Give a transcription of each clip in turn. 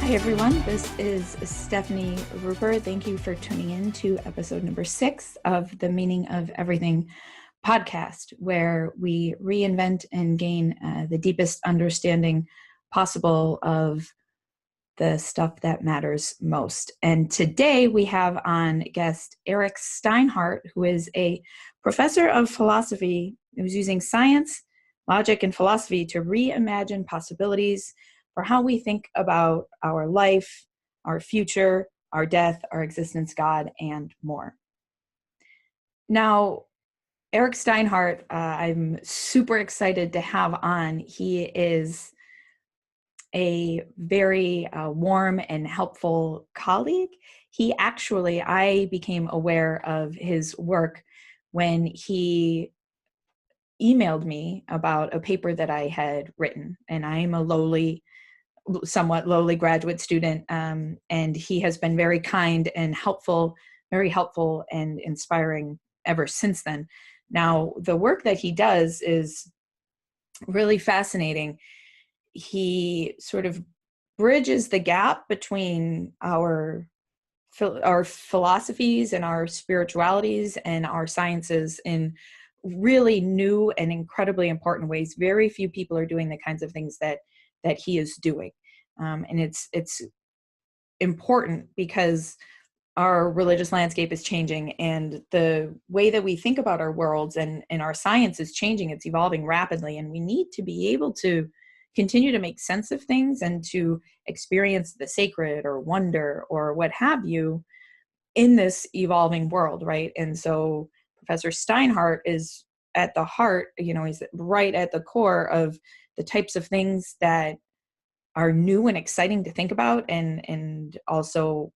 Hi, everyone. This is Stefani Rupert. Thank you for tuning in to episode number 6 of the Meaning of Everything podcast, where we reinvent and gain the deepest understanding possible of the stuff that matters most. And today we have on guest Eric Steinhart, who is a professor of philosophy who's using science, logic, and philosophy to reimagine possibilities for how we think about our life, our future, our death, our existence, God, and more. Now, Eric Steinhart, I'm super excited to have on. He is a very warm and helpful colleague. I became aware of his work when he emailed me about a paper that I had written, and I am a somewhat lowly graduate student, and he has been very kind and very helpful and inspiring ever since then. Now, the work that he does is really fascinating. He sort of bridges the gap between our philosophies and our spiritualities and our sciences in really new and incredibly important ways. Very few people are doing the kinds of things that he is doing. And it's important because our religious landscape is changing, and the way that we think about our worlds and our science is changing. It's evolving rapidly, and we need to be able to continue to make sense of things and to experience the sacred or wonder or what have you in this evolving world, right? And so Professor Steinhart is at the heart, he's right at the core of the types of things that are new and exciting to think about, and also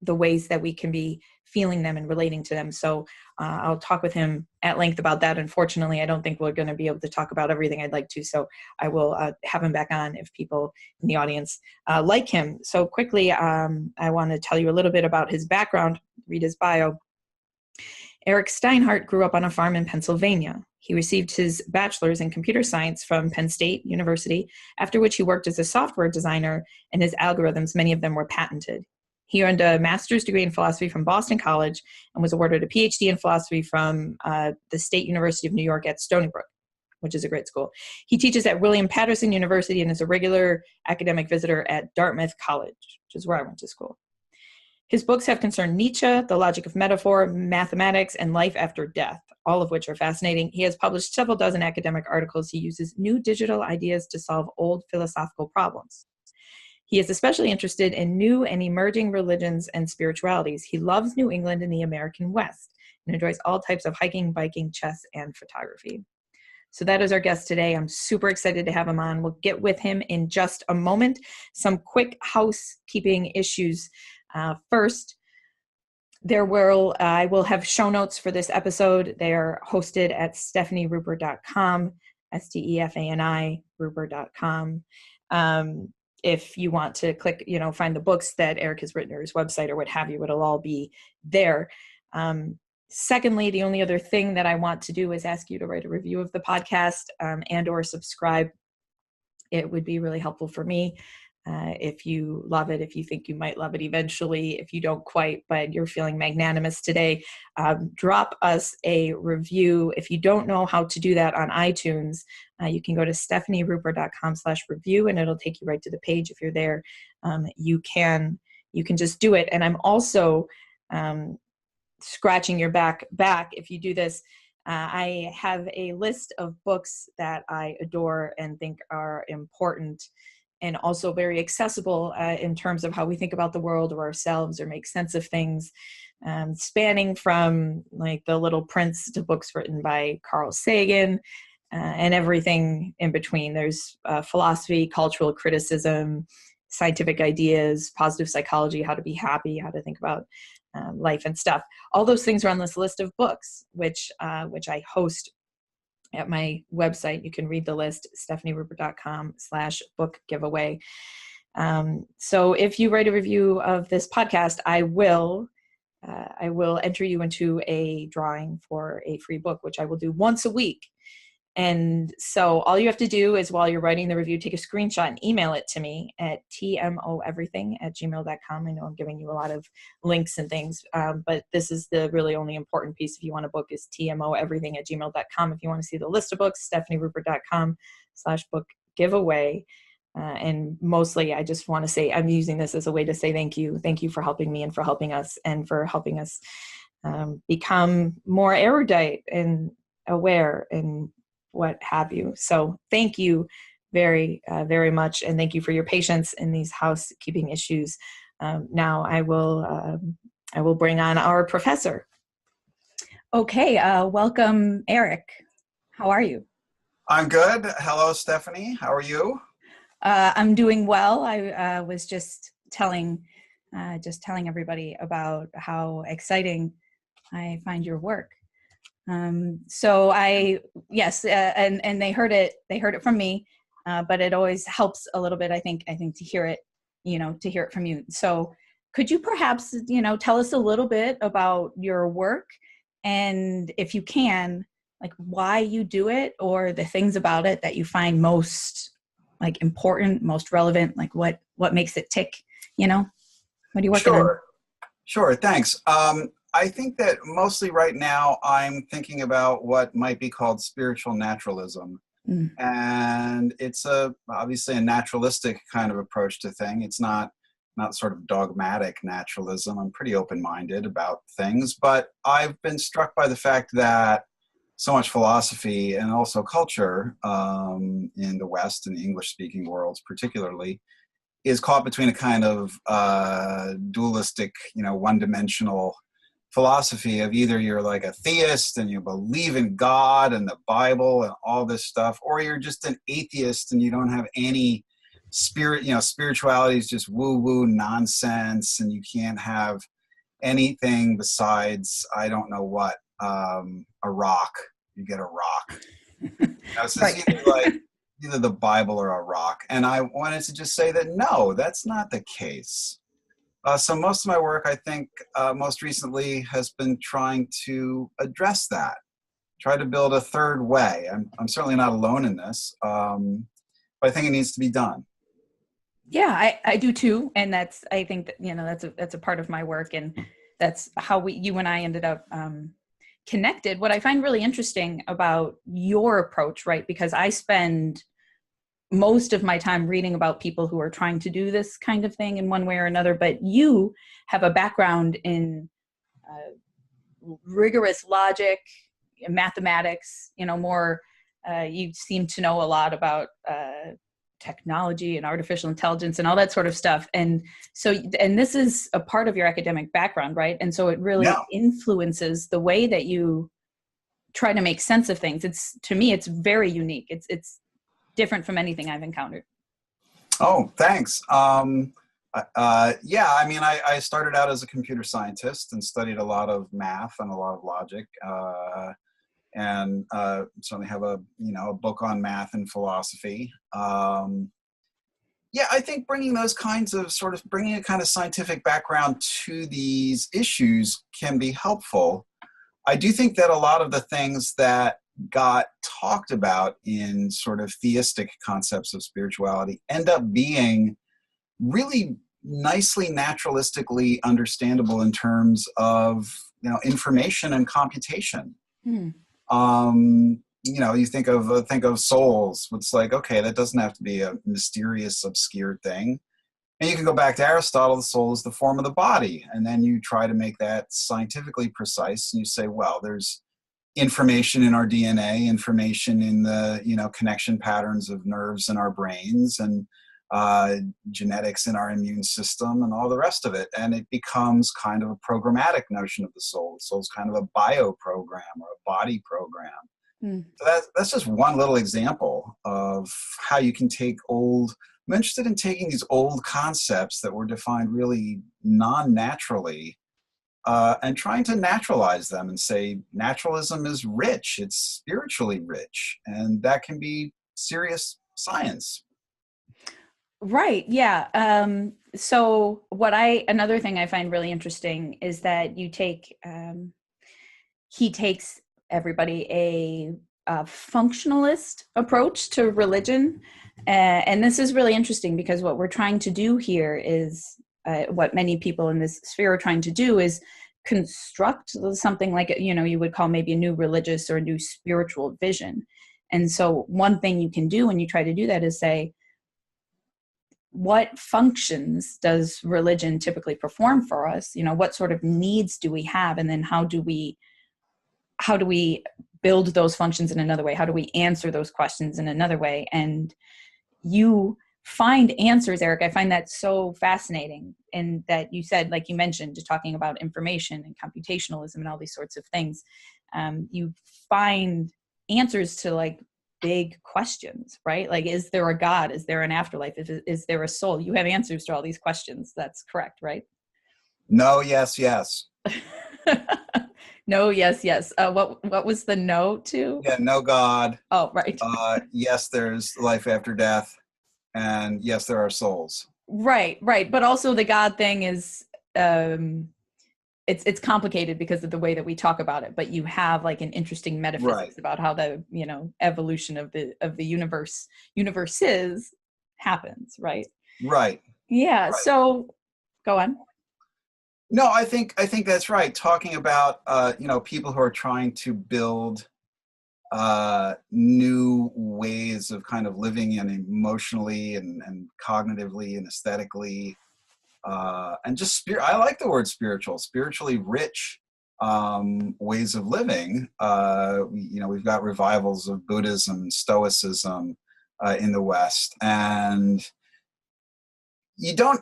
the ways that we can be feeling them and relating to them. So I'll talk with him at length about that. Unfortunately, I don't think we're going to be able to talk about everything I'd like to. So I will have him back on if people in the audience like him. So quickly, I want to tell you a little bit about his background, read his bio. Eric Steinhart grew up on a farm in Pennsylvania. He received his bachelor's in computer science from Penn State University, after which he worked as a software designer, and his algorithms, many of them were patented. He earned a master's degree in philosophy from Boston College and was awarded a PhD in philosophy from the State University of New York at Stony Brook, which is a great school. He teaches at William Patterson University and is a regular academic visitor at Dartmouth College, which is where I went to school. His books have concerned Nietzsche, the logic of metaphor, mathematics, and life after death, all of which are fascinating. He has published several dozen academic articles. He uses new digital ideas to solve old philosophical problems. He is especially interested in new and emerging religions and spiritualities. He loves New England and the American West and enjoys all types of hiking, biking, chess, and photography. So that is our guest today. I'm super excited to have him on. We'll get with him in just a moment. Some quick housekeeping issues. First, I will have show notes for this episode. They are hosted at stefanirupert.com, Stefani Rupert.com. If you want to click, find the books that Eric has written or his website or what have you, it'll all be there. Secondly, the only other thing that I want to do is ask you to write a review of the podcast and or subscribe. It would be really helpful for me. If you love it, if you think you might love it eventually, if you don't quite, but you're feeling magnanimous today, drop us a review. If you don't know how to do that on iTunes, you can go to stefanirupert.com/review and it'll take you right to the page. If you're there, you can just do it. And I'm also scratching your back if you do this. I have a list of books that I adore and think are important and also very accessible in terms of how we think about the world or ourselves or make sense of things, spanning from like The Little Prince to books written by Carl Sagan and everything in between. There's philosophy, cultural criticism, scientific ideas, positive psychology, how to be happy, how to think about life and stuff. All those things are on this list of books, which I host at my website. You can read the list, stefanirupert.com/book giveaway. So if you write a review of this podcast, I will enter you into a drawing for a free book, which I will do once a week. And so all you have to do is, while you're writing the review, take a screenshot and email it to me at tmoeverything@gmail.com. I know I'm giving you a lot of links and things, but this is the really only important piece. If you want a book, is tmoeverything@gmail.com. If you want to see the list of books, stefanirupert.com/book giveaway. And mostly, I just want to say, I'm using this as a way to say thank you. Thank you for helping me and for helping us, and for helping us become more erudite and aware and what have you. So thank you very, very much. And thank you for your patience in these housekeeping issues. Now I will bring on our professor. Okay, welcome, Eric. How are you? I'm good. Hello, Stefani. How are you? I'm doing well. I was just telling everybody about how exciting I find your work. So yes, and they heard it from me, but it always helps a little bit, I think to hear it, to hear it from you. So could you perhaps, tell us a little bit about your work, and if you can, like, why you do it, or the things about it that you find most important, most relevant, like what makes it tick, what are you working on? Sure. Thanks. I think that mostly right now I'm thinking about what might be called spiritual naturalism. And it's obviously a naturalistic kind of approach to thing. It's not sort of dogmatic naturalism. I'm pretty open-minded about things, but I've been struck by the fact that so much philosophy and also culture in the West and the English-speaking worlds particularly is caught between a kind of dualistic, one-dimensional philosophy of either you're like a theist and you believe in God and the Bible and all this stuff, or you're just an atheist and you don't have any spirit, spirituality is just woo-woo nonsense, and you can't have anything besides, I don't know what, a rock. You get a rock. So Right. it's either the Bible or a rock. And I wanted to just say that no, that's not the case. So most of my work, I think, most recently has been trying to address that, try to build a third way. I'm certainly not alone in this, but I think it needs to be done. Yeah, I do too, and I think that that's a part of my work, and that's how you and I ended up connected. What I find really interesting about your approach, right? Because I spend most of my time reading about people who are trying to do this kind of thing in one way or another, but you have a background in rigorous logic, mathematics, more, you seem to know a lot about technology and artificial intelligence and all that sort of stuff. And so, and this is a part of your academic background, right? And so it really influences the way that you try to make sense of things. To me, it's very unique. It's different from anything I've encountered. Oh, thanks. Yeah, I mean, I started out as a computer scientist and studied a lot of math and a lot of logic, and certainly have a book on math and philosophy. Yeah, I think bringing a kind of scientific background to these issues can be helpful. I do think that a lot of the things that got talked about in sort of theistic concepts of spirituality end up being really nicely naturalistically understandable in terms of information and computation. You think of souls. It's like, okay, that doesn't have to be a mysterious, obscure thing. And you can go back to Aristotle. The soul is the form of the body, and then you try to make that scientifically precise, and you say, well, there's information in our DNA, information in the connection patterns of nerves in our brains, and genetics in our immune system, and all the rest of it. And it becomes kind of a programmatic notion of the soul. The soul's kind of a bio program or a body program. So that's just one little example of how you can take I'm interested in taking these old concepts that were defined really non-naturally and trying to naturalize them and say naturalism is rich, it's spiritually rich, and that can be serious science. Right. Yeah. So another thing I find really interesting is that he takes everybody functionalist approach to religion. And this is really interesting because what we're trying to do here is what many people in this sphere are trying to do is construct something like, you would call maybe a new religious or a new spiritual vision. And so one thing you can do when you try to do that is say, what functions does religion typically perform for us? What sort of needs do we have? And then how do we build those functions in another way? How do we answer those questions in another way? And you find answers, Eric. I find that so fascinating. And that you said, like you mentioned, just talking about information and computationalism and all these sorts of things, you find answers to like big questions, right? Like, is there a God? Is there an afterlife? Is there a soul? You have answers to all these questions. That's correct, right? No, yes, yes. No, yes, yes. What was the no to? Yeah, no God. Oh, right. Yes, there's life after death. And yes, there are souls. Right. But also the God thing is, it's complicated because of the way that we talk about it, but you have like an interesting metaphysics about how the, evolution of the universes happens. Right. Right. Yeah. Right. So go on. No, I think that's right. Talking about, people who are trying to build new ways of kind of living and emotionally and cognitively and aesthetically, and just I like the word spiritually rich ways of living. We've got revivals of Buddhism and Stoicism in the West, and you don't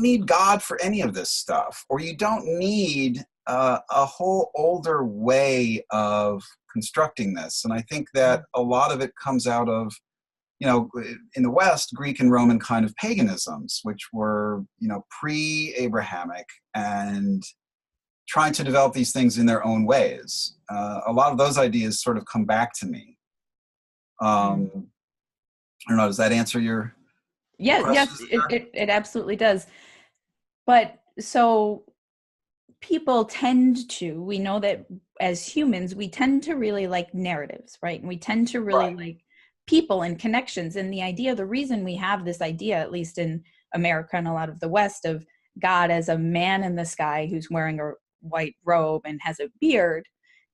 need God for any of this stuff, or you don't need a whole older way of constructing this. And I think that a lot of it comes out of, in the West, Greek and Roman kind of paganisms, which were, pre-Abrahamic, and trying to develop these things in their own ways. A lot of those ideas sort of come back to me. I don't know, does that answer your yes, it absolutely does. But so people we know that as humans, we tend to really like narratives, right? And we tend to really like people and connections. And the reason we have this idea, at least in America and a lot of the West, of God as a man in the sky who's wearing a white robe and has a beard,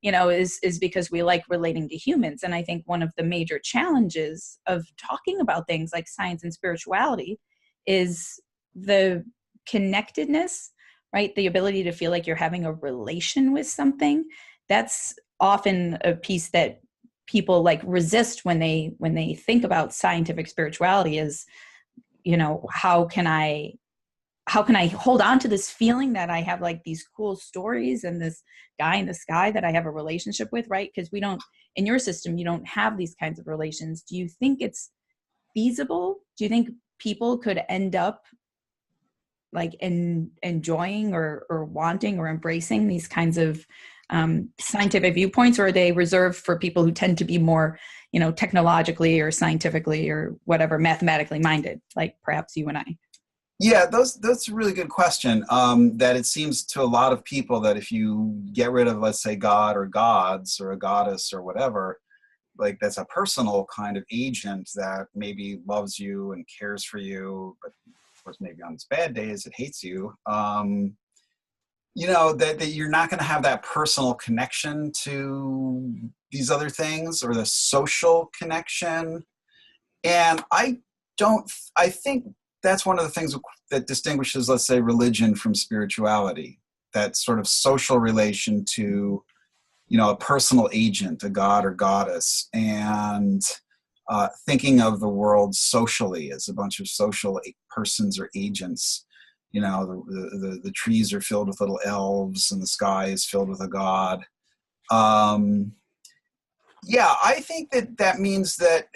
is because we like relating to humans. And I think one of the major challenges of talking about things like science and spirituality is the connectedness, right? The ability to feel like you're having a relation with something. That's often a piece that people like resist when they think about scientific spirituality is, how can I hold on to this feeling that I have like these cool stories and this guy in the sky that I have a relationship with, right? Because in your system, you don't have these kinds of relations. Do you think it's feasible? Do you think people could end up like enjoying or wanting or embracing these kinds of scientific viewpoints, or are they reserved for people who tend to be more, technologically or scientifically or whatever, mathematically minded, like perhaps you and I? Yeah, that's a really good question. That it seems to a lot of people that if you get rid of, let's say, God or gods or a goddess or whatever, like that's a personal kind of agent that maybe loves you and cares for you, but of course maybe on its bad days it hates you. That you're not going to have that personal connection to these other things, or the social connection. And I think that's one of the things that distinguishes, let's say, religion from spirituality, that sort of social relation to, a personal agent, a god or goddess, and thinking of the world socially as a bunch of social persons or agents. The trees are filled with little elves and the sky is filled with a god. I think that means that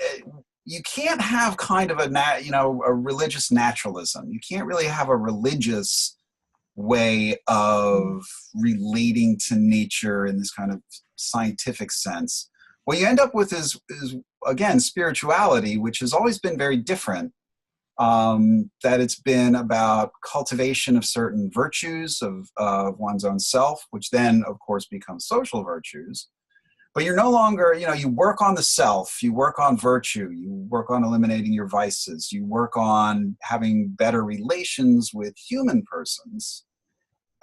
you can't have kind of a religious naturalism. You can't really have a religious way of relating to nature in this kind of scientific sense. What you end up with is again, spirituality, which has always been very different. That it's been about cultivation of certain virtues of one's own self, which then, of course, become social virtues. but you're no longer, you work on the self, you work on virtue, you work on eliminating your vices, you work on having better relations with human persons.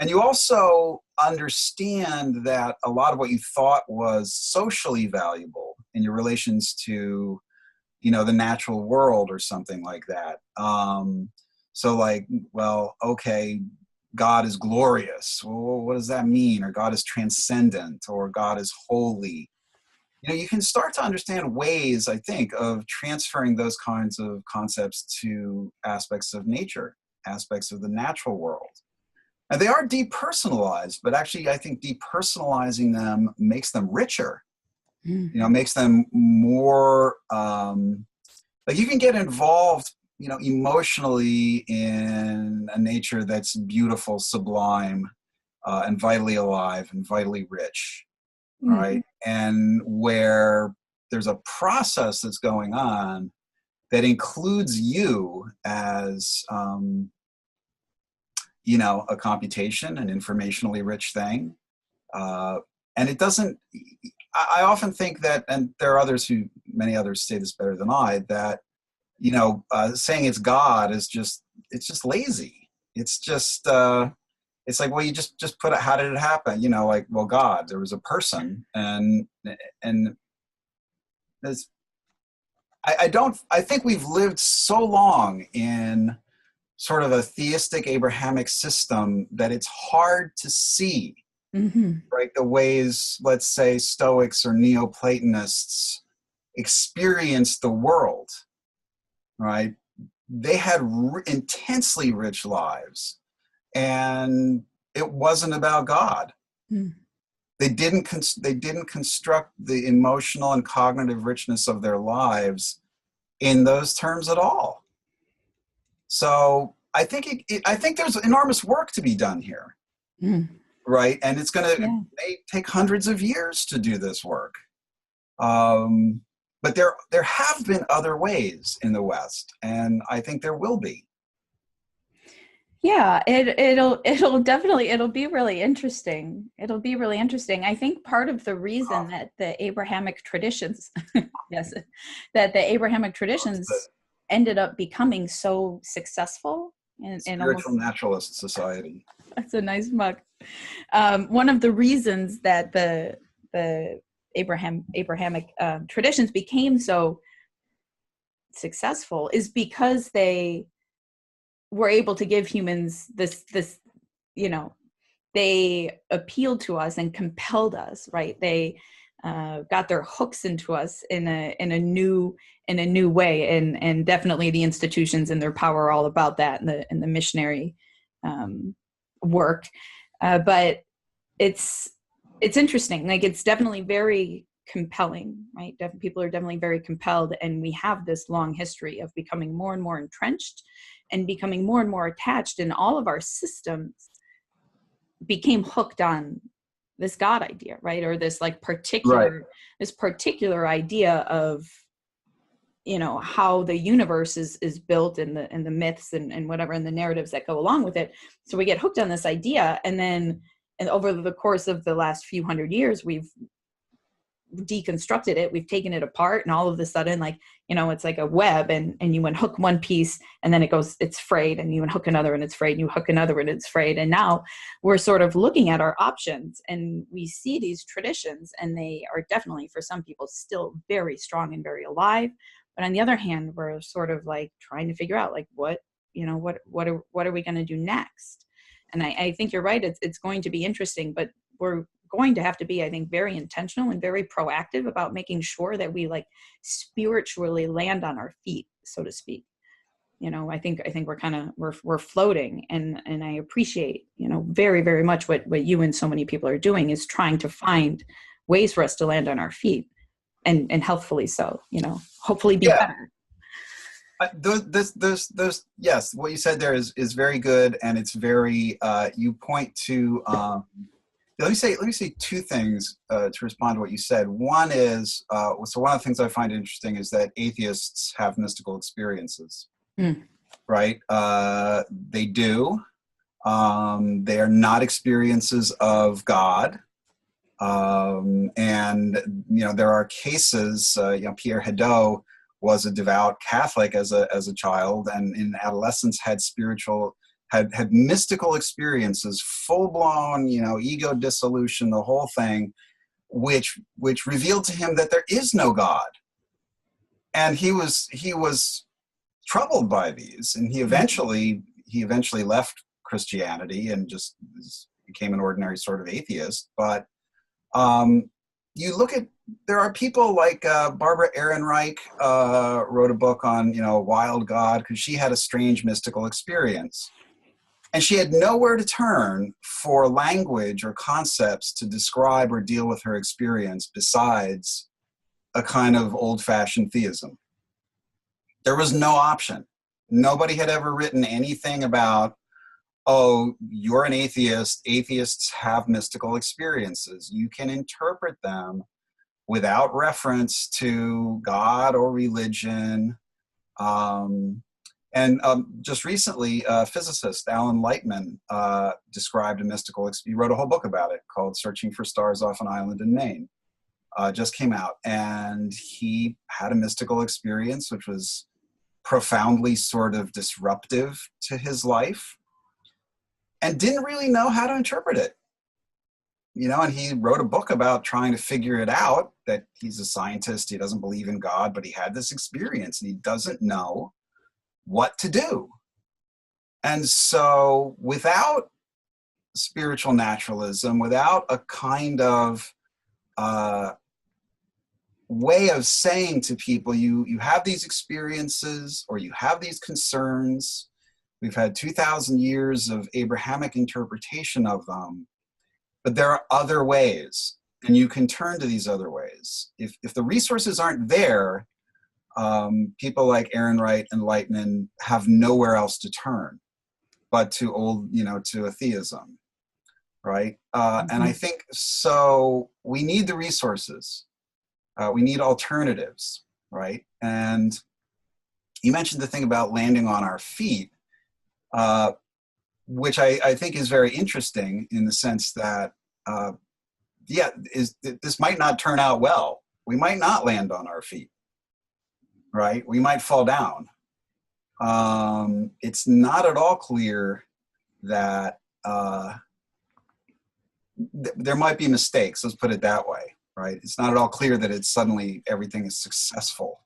And you also understand that a lot of what you thought was socially valuable in your relations to, the natural world or something like that. So like, well, okay, God is glorious. Well, what does that mean? Or God is transcendent, or God is holy. You can start to understand ways, I think, of transferring those kinds of concepts to aspects of nature, aspects of the natural world. And they are depersonalized, but actually I think depersonalizing them makes them richer, makes them more, like you can get involved, emotionally in a nature that's beautiful, sublime, and vitally alive and vitally rich, right? And where there's a process that's going on that includes you as, a computation, an informationally rich thing. And it doesn't, I often think that, and there are many others say this better than I, that, saying it's God is it's just lazy. It's just, it's like, well, you just put it, how did it happen? Like, well, God, there was a person, and there's, I think we've lived so long in sort of a theistic Abrahamic system that it's hard to see, right, the ways, let's say, Stoics or Neoplatonists experienced the world, right? They had intensely rich lives, and it wasn't about God. They didn't construct the emotional and cognitive richness of their lives in those terms at all. So I think I think there's enormous work to be done here, right? And it's going to take hundreds of years to do this work. But there have been other ways in the West, and I think there will be. Yeah, it'll definitely, it'll be really interesting. It'll be really interesting. I think part of the reason that the Abrahamic traditions, yes, that the Abrahamic traditions ended up becoming so successic in Spiritual almost, naturalist society. That's a nice mug. One of the reasons that the Abrahamic traditions became so successful is because they were able to give humans this, they appealed to us and compelled us, right? They got their hooks into us in a new way, and definitely the institutions and their power are all about that, and the missionary work. But it's interesting. Like, it's definitely very compelling, right? People are definitely very compelled, and we have this long history of becoming more and more entrenched and becoming more and more attached, and all of our systems became hooked on this God idea, right? Or this like this particular idea of, how the universe is built, and the myths and whatever, and the narratives that go along with it. So we get hooked on this idea, and over the course of the last few hundred years, we've deconstructed it, we've taken it apart, and all of a sudden, like, it's like a web, and you unhook one piece, and then it's frayed, and you unhook another, and it's frayed, and you hook another, and it's frayed. And now we're sort of looking at our options, and we see these traditions, and they are definitely, for some people, still very strong and very alive. But on the other hand, we're sort of like trying to figure out, like, what are we going to do next? And I think you're right. It's going to be interesting, but we're going to have to be, I think, very intentional and very proactive about making sure that we like spiritually land on our feet, so to speak. I think we're floating, and I appreciate, very, very much what you and so many people are doing, is trying to find ways for us to land on our feet, and healthfully so, hopefully be better. Yes, what you said there is very good, and it's very, you point to, let me say two things to respond to what you said. One is, so one of the things I find interesting is that atheists have mystical experiences, right? They do. They are not experiences of God. And, there are cases, Pierre Hadot was a devout Catholic as a child, and in adolescence had mystical experiences, full-blown, ego dissolution, the whole thing, which revealed to him that there is no God. And he was troubled by these, and he eventually left Christianity and just became an ordinary sort of atheist. But you look at, there are people like Barbara Ehrenreich wrote a book on, wild God, because she had a strange mystical experience. And she had nowhere to turn for language or concepts to describe or deal with her experience besides a kind of old-fashioned theism. There was no option. Nobody had ever written anything about, oh, you're an atheist. Atheists have mystical experiences. You can interpret them without reference to God or religion. And just recently, physicist Alan Lightman described a mystical experience. He wrote a whole book about it called Searching for Stars Off an Island in Maine. Just came out. And he had a mystical experience which was profoundly sort of disruptive to his life and didn't really know how to interpret it. And he wrote a book about trying to figure it out, that he's a scientist, he doesn't believe in God, but he had this experience and he doesn't know what to do. And so without spiritual naturalism, without a kind of way of saying to people, you have these experiences or you have these concerns. We've had 2,000 years of Abrahamic interpretation of them, but there are other ways, and you can turn to these other ways. If the resources aren't there, people like Ehrenreich and Lightman have nowhere else to turn but to to a theism, right? And I think so we need the resources. We need alternatives, right? And you mentioned the thing about landing on our feet, which I think is very interesting in the sense that, this might not turn out well. We might not land on our feet, right? We might fall down. It's not at all clear that there might be mistakes. Let's put it that way, right? It's not at all clear that it's suddenly everything is successful.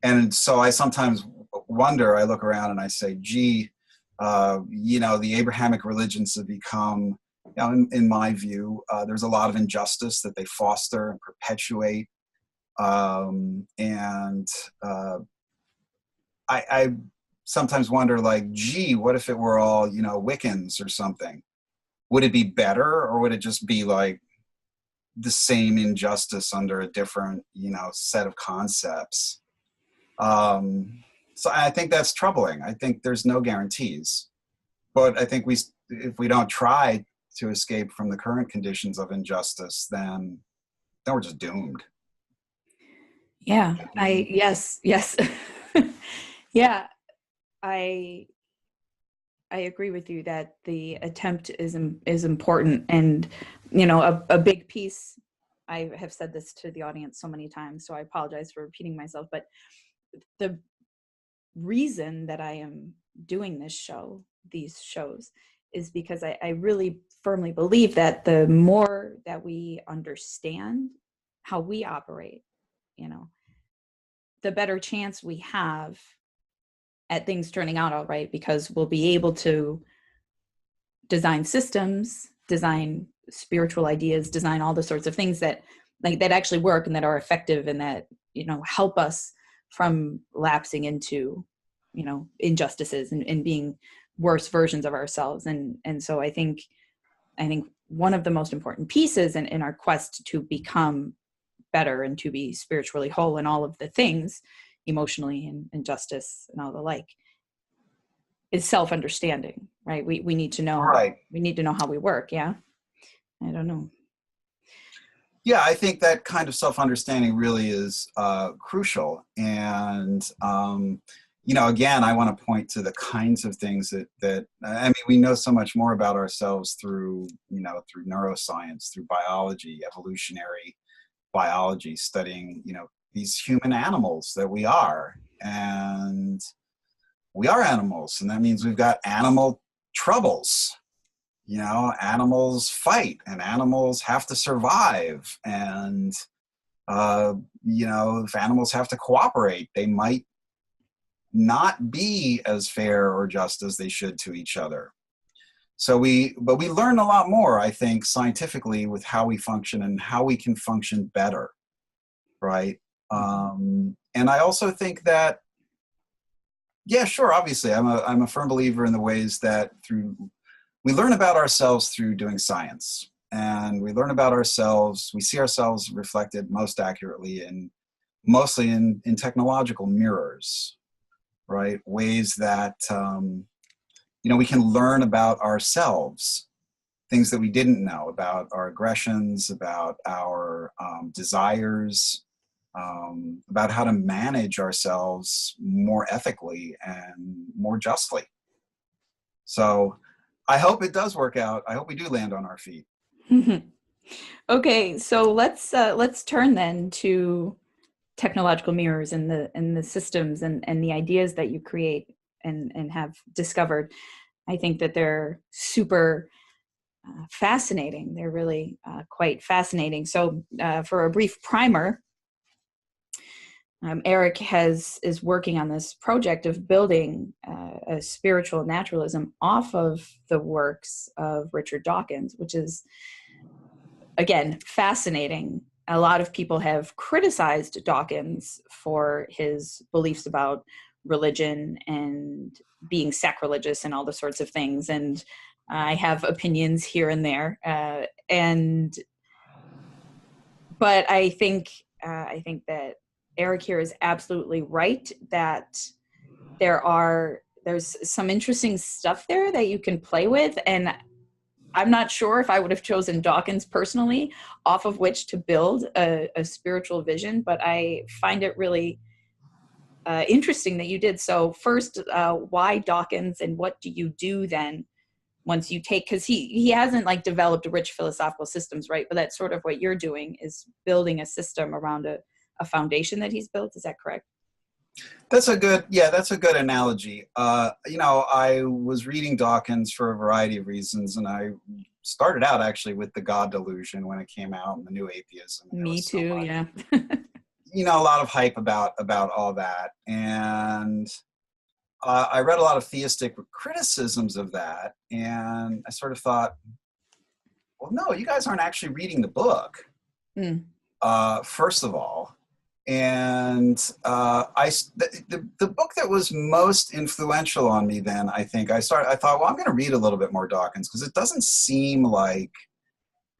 And so I sometimes wonder, I look around and I say, gee, the Abrahamic religions have become, in my view, there's a lot of injustice that they foster and perpetuate. I sometimes wonder, like, gee, what if it were all, Wiccans or something? Would it be better, or would it just be like the same injustice under a different, set of concepts? So I think that's troubling. I think there's no guarantees, but I think if we don't try to escape from the current conditions of injustice, then we're just doomed. Yeah, yes. Yeah, I agree with you that the attempt is important. And, a big piece, I have said this to the audience so many times, so I apologize for repeating myself, but the reason that I am doing these shows, is because I really firmly believe that the more that we understand how we operate, the better chance we have at things turning out all right, because we'll be able to design systems, design spiritual ideas, design all the sorts of things that actually work and that are effective and that, help us from lapsing into, injustices and being worse versions of ourselves. And so I think one of the most important pieces in our quest to become better and to be spiritually whole and all of the things, emotionally and justice and all the like, is self-understanding, right? We need to know, right. We need to know how we work. Yeah. I don't know. Yeah, I think that kind of self-understanding really is crucial. And, again, I want to point to the kinds of things that I mean, we know so much more about ourselves through, through neuroscience, through biology, evolutionary biology, studying, these human animals that we are. And we are animals, and that means we've got animal troubles. Animals fight, and animals have to survive. And, if animals have to cooperate, they might not be as fair or just as they should to each other. But we learn a lot more, I think, scientifically with how we function and how we can function better, right? And I also think that, yeah, sure, obviously, I'm a firm believer in the ways that we learn about ourselves through doing science, and we learn about ourselves, we see ourselves reflected most accurately mostly in technological mirrors, right? Ways that, we can learn about ourselves, things that we didn't know about our aggressions, about our desires, about how to manage ourselves more ethically and more justly. So I hope it does work out. I hope we do land on our feet. Okay, so let's turn then to technological mirrors and the systems and the ideas that you create and have discovered. I think that they're super fascinating. They're really quite fascinating. So for a brief primer, Eric is working on this project of building a spiritual naturalism off of the works of Richard Dawkins, which is, again, fascinating. A lot of people have criticized Dawkins for his beliefs about religion and being sacrilegious and all the sorts of things. And I have opinions here and there. But I think that Eric here is absolutely right that there's some interesting stuff there that you can play with. And I'm not sure if I would have chosen Dawkins personally off of which to build a spiritual vision, but I find it really interesting that you did. So first, why Dawkins, and what do you do then once you take, because he hasn't like developed rich philosophical systems, right? But that's sort of what you're doing, is building a system around a foundation that he's built. Is that correct? That's a good analogy. I was reading Dawkins for a variety of reasons, and I started out actually with the God Delusion when it came out, and the New Atheism. Me too, yeah. A lot of hype about all that, and I read a lot of theistic criticisms of that, and I sort of thought, well, no, you guys aren't actually reading the book. First of all. And the book that was most influential on me then, I thought, well, I'm going to read a little bit more Dawkins, because it doesn't seem like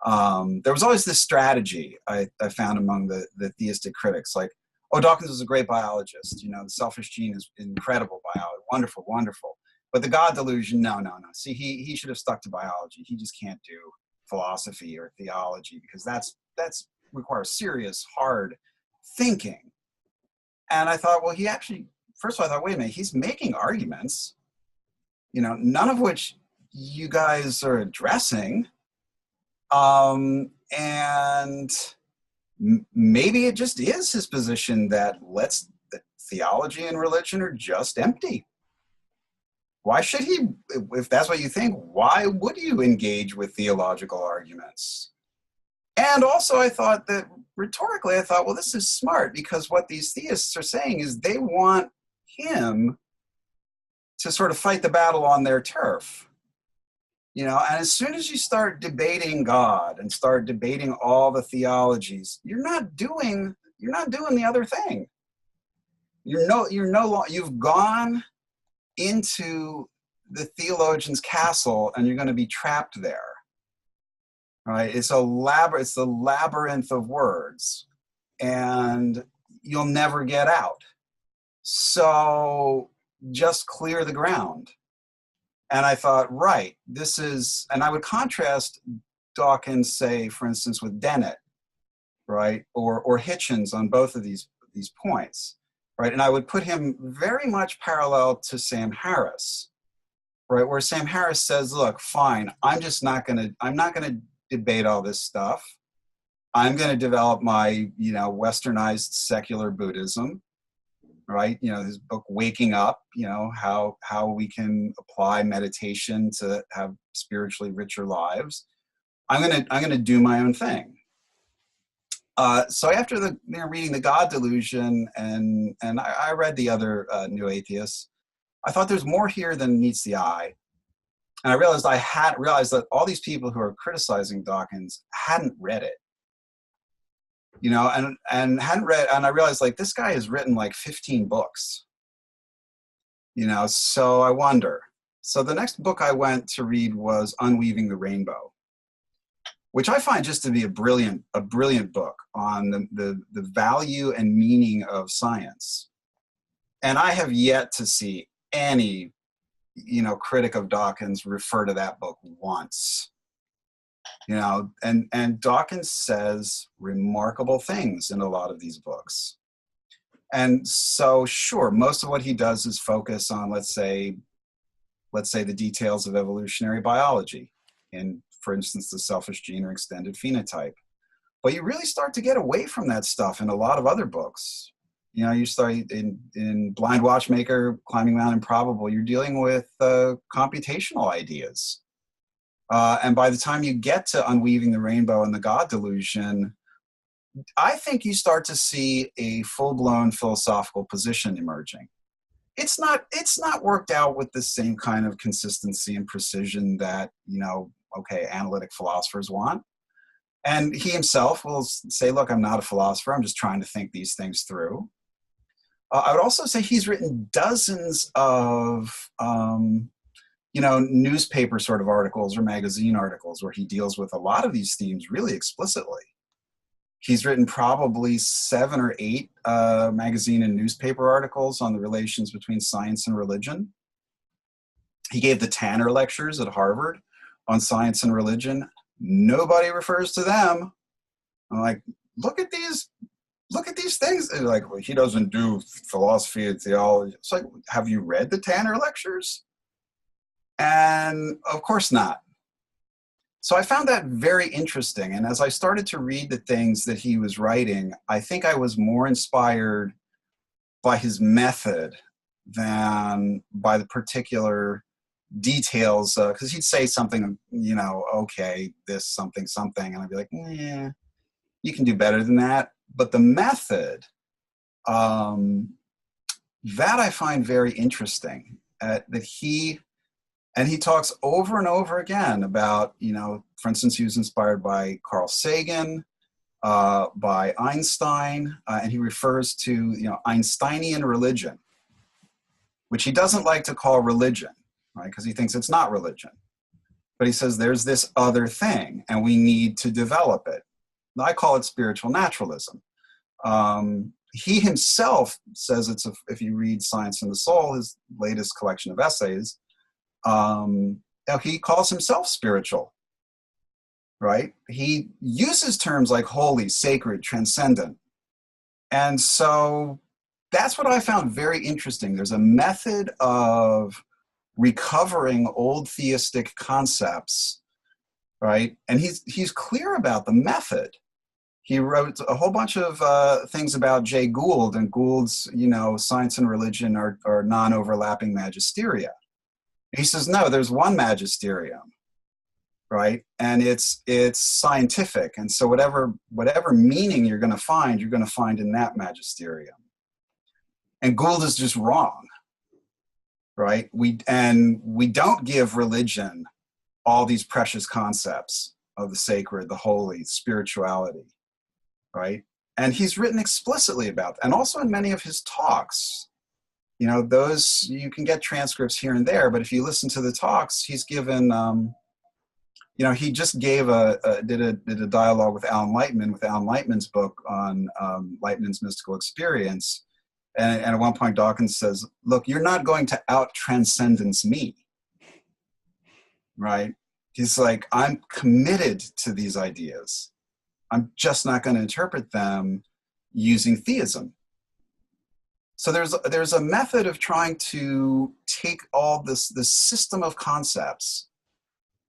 there was always this strategy I found among the theistic critics, like, oh, Dawkins was a great biologist. The selfish gene is incredible biology, wonderful, wonderful. But the God Delusion, no. See, he should have stuck to biology. He just can't do philosophy or theology, because that's requires serious, hard thinking. And I thought, well, first of all, I thought, wait a minute, he's making arguments, none of which you guys are addressing. And maybe it just is his position that theology and religion are just empty. Why should he, if that's what you think, why would you engage with theological arguments? And also I thought that rhetorically, well, this is smart, because what these theists are saying is they want him to sort of fight the battle on their turf. And as soon as you start debating God and start debating all the theologies, you've gone into the theologian's castle, and you're going to be trapped there. Right? It's the labyrinth of words, and you'll never get out. So just clear the ground. And I thought, right, and I would contrast Dawkins, say, for instance, with Dennett, right? Or Hitchens on both of these points, right? And I would put him very much parallel to Sam Harris, right? Where Sam Harris says, look, fine, I'm not gonna debate all this stuff. I'm gonna develop my, westernized secular Buddhism, right? His book, Waking Up, how we can apply meditation to have spiritually richer lives. I'm gonna do my own thing. So after reading the God Delusion, and I read the other New Atheists, I thought there's more here than meets the eye. And I had realized that all these people who are criticizing Dawkins hadn't read it, and hadn't read, and I realized, like, this guy has written like 15 books, so I wonder. So the next book I went to read was Unweaving the Rainbow, which I find just to be a brilliant book on the value and meaning of science. And I have yet to see any, critic of Dawkins refer to that book once. And Dawkins says remarkable things in a lot of these books. And so, sure, most of what he does is focus on, let's say the details of evolutionary biology, in, for instance, the selfish gene or extended phenotype. But you really start to get away from that stuff in a lot of other books. You start in Blind Watchmaker, Climbing Mount Improbable, you're dealing with computational ideas. And by the time you get to Unweaving the Rainbow and the God Delusion, I think you start to see a full-blown philosophical position emerging. It's not worked out with the same kind of consistency and precision that, analytic philosophers want. And he himself will say, look, I'm not a philosopher. I'm just trying to think these things through. I would also say he's written dozens of, newspaper sort of articles or magazine articles where he deals with a lot of these themes really explicitly. He's written probably 7 or 8 magazine and newspaper articles on the relations between science and religion. He gave the Tanner lectures at Harvard on science and religion. Nobody refers to them. I'm like, look at these things. They're like, well, he doesn't do philosophy and theology. It's like, have you read the Tanner lectures? And of course not. So I found that very interesting. And as I started to read the things that he was writing, I think I was more inspired by his method than by the particular details. Because he'd say something, okay, this something, and I'd be like, yeah, you can do better than that. But the method, that I find very interesting, that he talks over and over again about, for instance, he was inspired by Carl Sagan, by Einstein, and he refers to, Einsteinian religion, which he doesn't like to call religion, right? Because he thinks it's not religion. But he says there's this other thing, and we need to develop it. I call it spiritual naturalism. He himself says if you read Science and the Soul, his latest collection of essays, he calls himself spiritual, right? He uses terms like holy, sacred, transcendent. And so that's what I found very interesting. There's a method of recovering old theistic concepts, right? And he's clear about the method. He wrote a whole bunch of things about Jay Gould, and Gould's, science and religion are non-overlapping magisteria. He says, no, there's one magisterium, right? And it's scientific. And so whatever meaning you're going to find in that magisterium. And Gould is just wrong, right? We don't give religion all these precious concepts of the sacred, the holy, spirituality, right? And he's written explicitly about that. And also in many of his talks, those, you can get transcripts here and there, but if you listen to the talks, he's given, he just did a dialogue with Alan Lightman, with Alan Lightman's book on Lightman's mystical experience. And at one point, Dawkins says, look, you're not going to out-transcendence me, right? He's like, I'm committed to these ideas. I'm just not going to interpret them using theism. So there's a method of trying to take all this system of concepts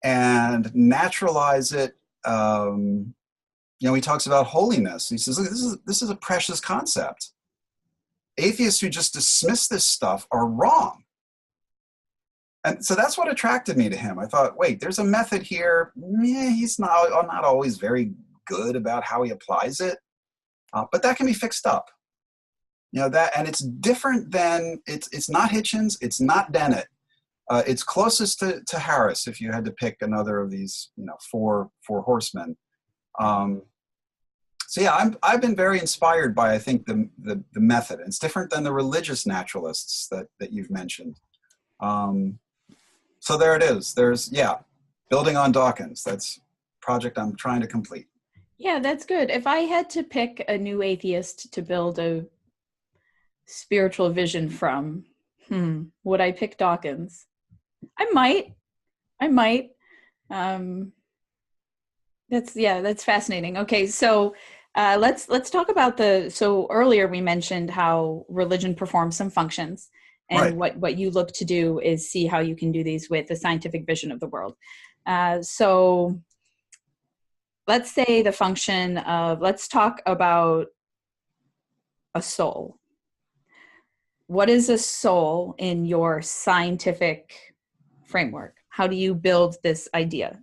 and naturalize it. He talks about holiness. He says, look, this is a precious concept. Atheists who just dismiss this stuff are wrong. And so that's what attracted me to him. I thought, wait, there's a method here. He's not always very good about how he applies it, but that can be fixed up. And it's different than, it's not Hitchens, it's not Dennett. It's closest to Harris, if you had to pick another of these, four horsemen. So yeah, I've been very inspired by, I think, the method. It's different than the religious naturalists that you've mentioned. So there it is. Building on Dawkins. That's a project I'm trying to complete. Yeah, that's good. If I had to pick a new atheist to build a spiritual vision from, would I pick Dawkins? I might. That's fascinating. Okay, so let's talk about so earlier we mentioned how religion performs some functions, and right. what you look to do is see how you can do these with a scientific vision of the world. So let's say the function of, let's talk about a soul. What is a soul in your scientific framework? How do you build this idea?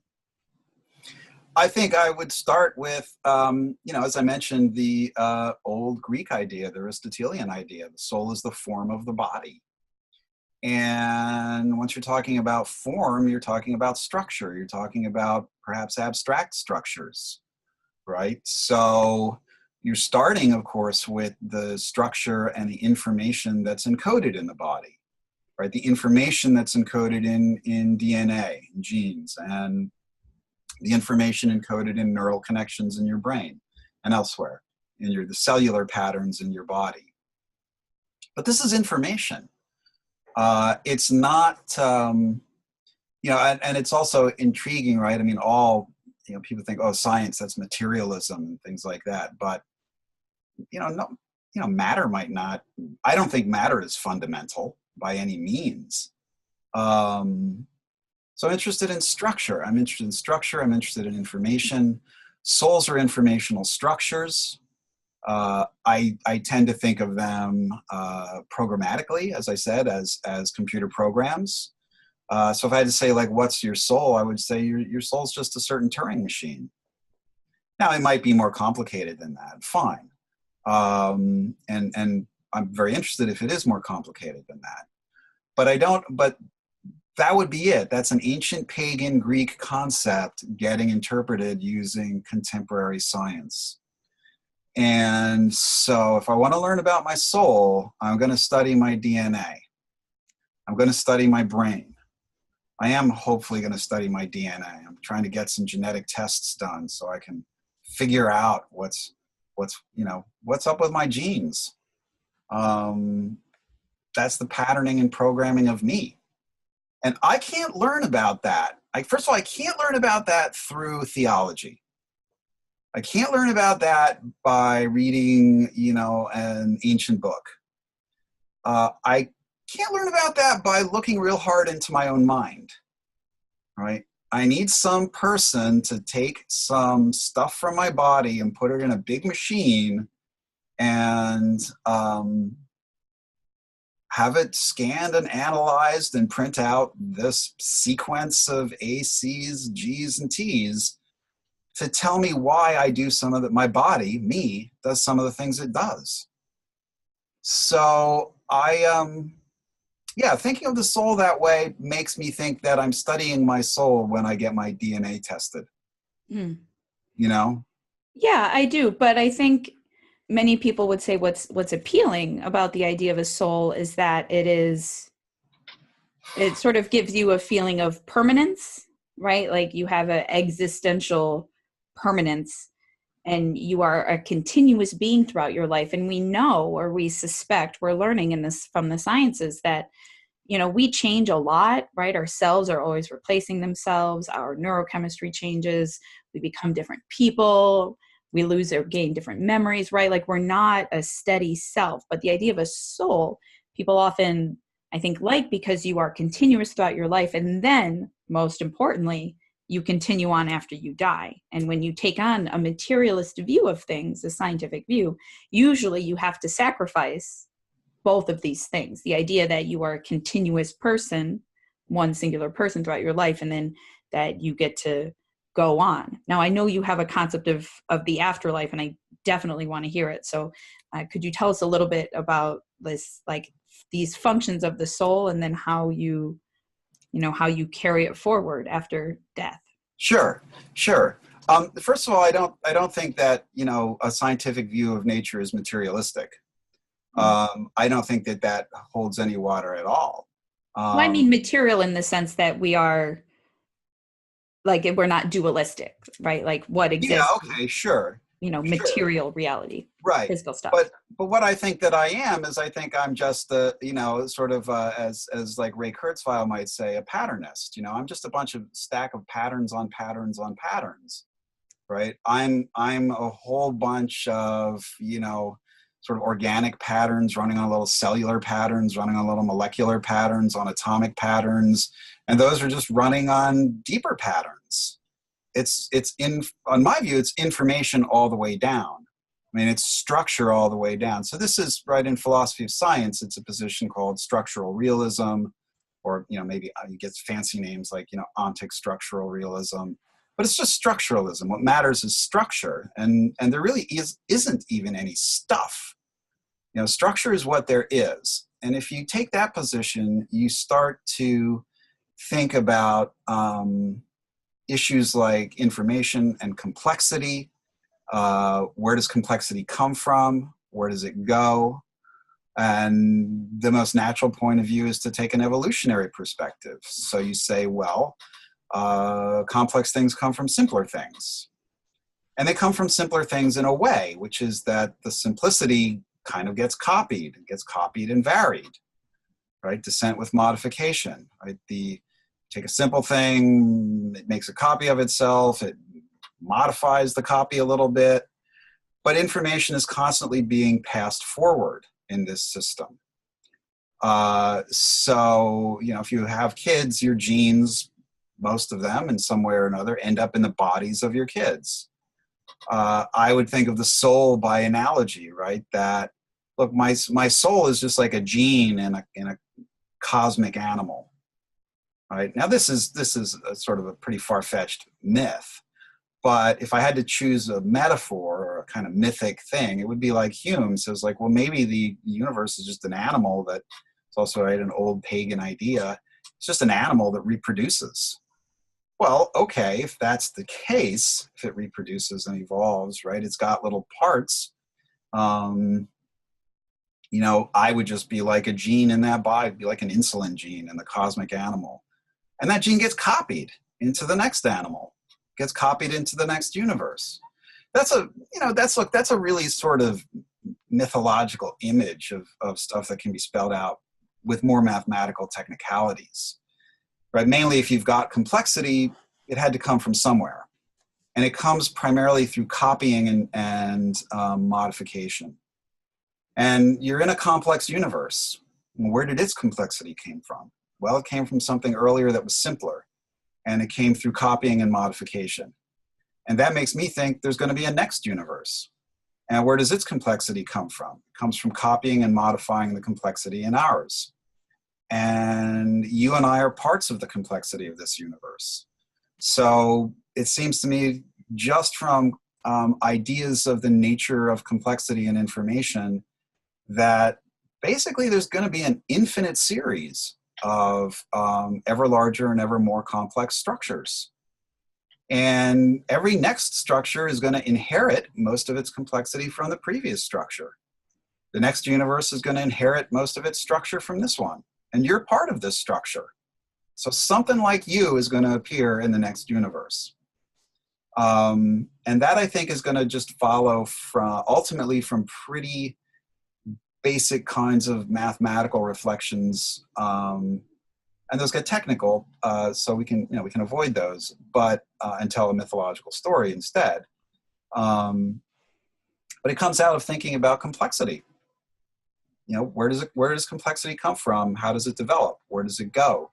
I think I would start with, as I mentioned, the old Greek idea, the Aristotelian idea. The soul is the form of the body. And once you're talking about form, you're talking about structure. You're talking about perhaps abstract structures, right? So you're starting, of course, with the structure and the information that's encoded in the body, right? The information that's encoded in DNA, in genes, and the information encoded in neural connections in your brain and elsewhere, in the cellular patterns in your body. But this is information. It's not, and it's also intriguing, right? I mean, people think, oh, science, that's materialism and things like that. But, matter might not, I don't think matter is fundamental by any means. So I'm interested in structure. I'm interested in information. Souls are informational structures. I tend to think of them programmatically, as I said, as computer programs. So if I had to say, like, what's your soul? I would say your soul's just a certain Turing machine. Now, it might be more complicated than that. Fine. And I'm very interested if it is more complicated than that. But that would be it. That's an ancient pagan Greek concept getting interpreted using contemporary science. And so if I want to learn about my soul, I'm going to study my DNA. I'm going to study my brain. I am hopefully going to study my DNA. I'm trying to get some genetic tests done so I can figure out what's up with my genes. That's the patterning and programming of me. And I can't learn about that. First of all, I can't learn about that through theology. I can't learn about that by reading, an ancient book. I can't learn about that by looking real hard into my own mind, right? I need some person to take some stuff from my body and put it in a big machine and have it scanned and analyzed and print out this sequence of A, C's, G's, and T's to tell me why I do some of my body, me, does some of the things it does. So thinking of the soul that way makes me think that I'm studying my soul when I get my DNA tested. Yeah, I do. But I think many people would say what's appealing about the idea of a soul is that it sort of gives you a feeling of permanence, right? Like you have an existential permanence and you are a continuous being throughout your life. And we know, or we suspect, we're learning in this from the sciences that, we change a lot, right? Our cells are always replacing themselves. Our neurochemistry changes. We become different people. we lose or gain different memories, right? Like we're not a steady self. But the idea of a soul, people often, I think, like, because you are continuous throughout your life. And then, most importantly, you continue on after you die. And when you take on a materialist view of things, a scientific view, usually you have to sacrifice both of these things. The idea that you are a continuous person, one singular person throughout your life, and then that you get to go on. Now, I know you have a concept of the afterlife, and I definitely want to hear it. So could you tell us a little bit about this, like these functions of the soul, and then how you carry it forward after death? Sure, sure. First of all, I don't think that, a scientific view of nature is materialistic. I don't think that that holds any water at all. Well, I mean material in the sense that we are, like, we're not dualistic, right? Like what Yeah, exists, okay, sure, sure, material reality, right. physical stuff. But what I think that I am is I think I'm just sort of as like Ray Kurzweil might say, a patternist. I'm just a bunch of stack of patterns on patterns on patterns, right? I'm a whole bunch of sort of organic patterns running on little cellular patterns, running on little molecular patterns, on atomic patterns, and those are just running on deeper patterns. On my view, it's information all the way down. I mean, it's structure all the way down. So this is right in philosophy of science. It's a position called structural realism, or maybe you get fancy names like ontic structural realism. But it's just structuralism. What matters is structure, and there really isn't even any stuff. Structure is what there is, and if you take that position, you start to think about issues like information and complexity. Where does complexity come from? Where does it go? And the most natural point of view is to take an evolutionary perspective. So you say, well, complex things come from simpler things. And they come from simpler things in a way, which is that the simplicity kind of gets copied and varied, right? Descent with modification, right? Take a simple thing, it makes a copy of itself, it modifies the copy a little bit, but information is constantly being passed forward in this system. So, if you have kids, your genes, most of them in some way or another, end up in the bodies of your kids. I would think of the soul by analogy, right? That, look, my soul is just like a gene in a cosmic animal, right? Now, this is a sort of a pretty far-fetched myth, but if I had to choose a metaphor or a kind of mythic thing, it would be like Hume says, like, well, maybe the universe is just an animal that, it's also, right, an old pagan idea. It's just an animal that reproduces. Well, okay, if that's the case, if it reproduces and evolves, right, it's got little parts. I would just be like a gene in that body, be like an insulin gene in the cosmic animal. And that gene gets copied into the next animal, gets copied into the next universe. That's a really sort of mythological image of stuff that can be spelled out with more mathematical technicalities. Right? Mainly if you've got complexity, it had to come from somewhere. And it comes primarily through copying and modification. And you're in a complex universe. Where did its complexity came from? Well, it came from something earlier that was simpler. And it came through copying and modification. And that makes me think there's going to be a next universe. And where does its complexity come from? It comes from copying and modifying the complexity in ours. And you and I are parts of the complexity of this universe. So it seems to me, just from ideas of the nature of complexity and information, that basically there's going to be an infinite series of ever larger and ever more complex structures. And every next structure is going to inherit most of its complexity from the previous structure. The next universe is going to inherit most of its structure from this one. And you're part of this structure. So something like you is going to appear in the next universe. And that, I think, is going to just follow ultimately from pretty basic kinds of mathematical reflections. And those get technical, so we can avoid those, but and tell a mythological story instead. But it comes out of thinking about complexity. Where does complexity come from? How does it develop? Where does it go?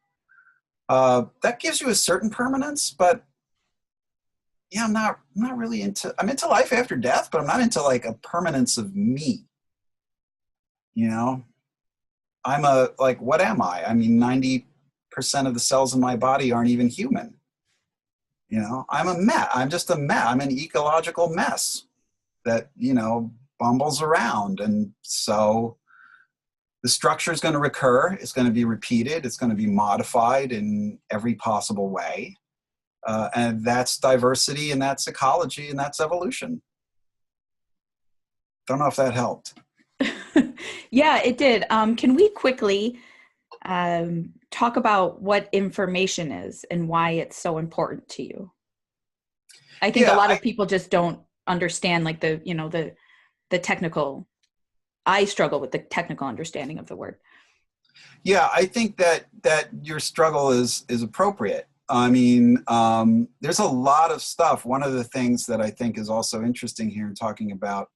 That gives you a certain permanence, but yeah, I'm not really I'm into life after death, but I'm not into like a permanence of me. What am I? I mean, 90% of the cells in my body aren't even human. I'm a mess. I'm just a mess. I'm an ecological mess that, bumbles around. And so the structure is going to recur. It's going to be repeated. It's going to be modified in every possible way. And that's diversity, and that's ecology, and that's evolution. Don't know if that helped. Yeah, it did. Can we quickly talk about what information is and why it's so important to you? I think a lot of people just don't understand like the technical. I struggle with the technical understanding of the word. Yeah, I think that your struggle is appropriate. I mean, there's a lot of stuff. One of the things that I think is also interesting here in talking about,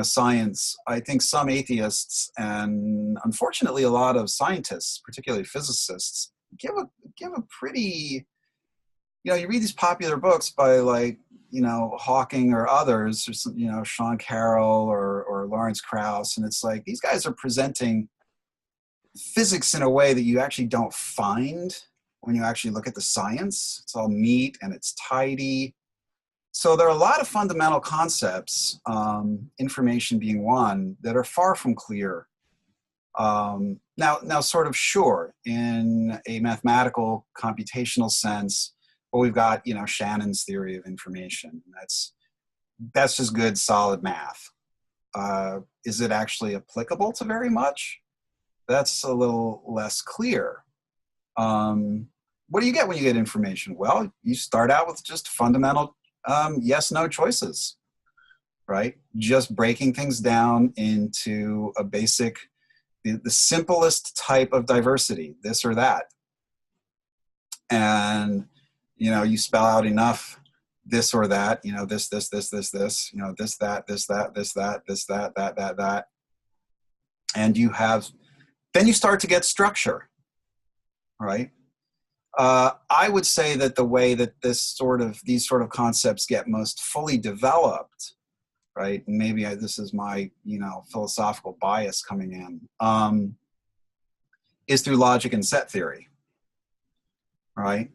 science, I think some atheists and unfortunately a lot of scientists, particularly physicists, give a pretty, you read these popular books by like, Hawking or others, or, Sean Carroll or Lawrence Krauss, and it's like these guys are presenting physics in a way that you actually don't find when you actually look at the science. It's all neat and it's tidy. So there are a lot of fundamental concepts, information being one, that are far from clear. Now, sort of sure, in a mathematical computational sense, well, we've got, Shannon's theory of information. That's just good, solid math. Is it actually applicable to very much? That's a little less clear. What do you get when you get information? Well, you start out with just fundamental yes-no choices, right? Just breaking things down into a basic, the simplest type of diversity, this or that. And, you spell out enough this or that, this, this, this, this, this, this, that, this, that, this, that, this, that. And then you start to get structure, right? I would say that the way that these sort of concepts get most fully developed, right? And maybe this is my, philosophical bias coming in, is through logic and set theory, right?